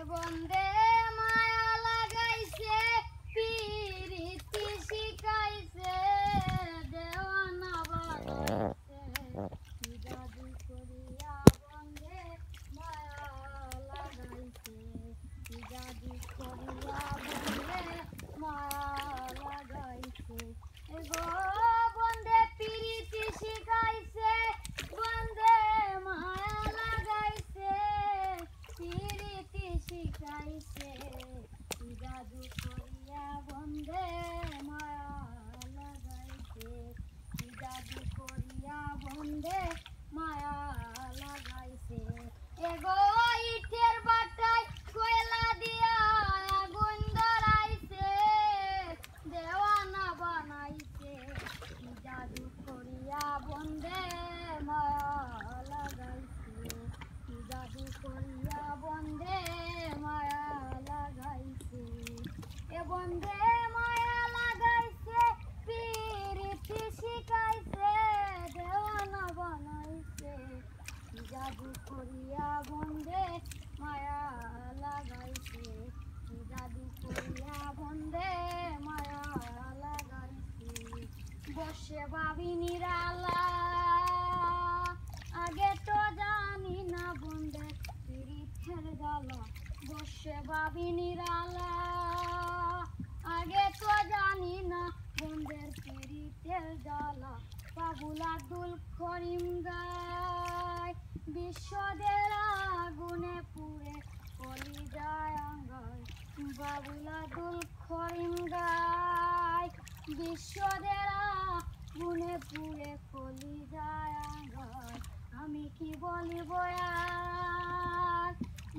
বন্দে মায়া লাগাইছে পিরিতি শিখাইছে দেওয়ানা বানাইছে কি জাদু করিয়া বন্দে মায়া লাগাইছে কি জাদু করিয়া বন্দে মায়া লাগাইছে গো বন্দে পিরিতি শিখাইছে বন্দে মায়া লাগাইছে পিরিতি শিখাইছে কি জাদু করিয়া বন্দে মায়া লাগাইছে কি জাদু করিয়া বন্দে মায়া লাগাইছে এগো ইটের বাটায় কয়লা দিয়া আগুন ধরাইছে দেওয়ানা বানাইছে কি জাদু করিয়া বন্দে মায়া লাগাইছে কি জাদু করিয়া বন্দে মায়া লাগাইছে এ বন্দে মায়া লাগাইছে পিরিতি শিখাইছে দেওয়ানা বানাইছে কি জাদু করিয়া বন্দে মায়া লাগাইছে কি জাদু করিয়া বন্দে মায়া লাগাইছে বসে ভাবি নিরালা আগে তো জানি না বন্দে পিরিতের জ্বালা বসে ভাবি নিরালা আগে তো জানি না বন্দের পিরিতের জ্বালা বাবুল আব্দুল করিম গায় বিশ্বদের আগুনে পুড়ে কলি যায় আঙ্গায় বাবুল আব্দুল করিম গায় বিশ্বদের আগুনে পুড়ে কলি যায় আঙ্গায় আমি কি বলিব আর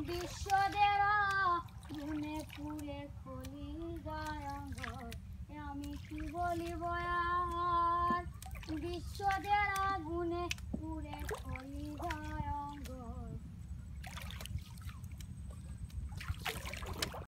বিশ্বদের আগুনে পুড়ে কলি যায় আঙ্গায় আমি কি বলিব আর বিশ্বদের আগুনে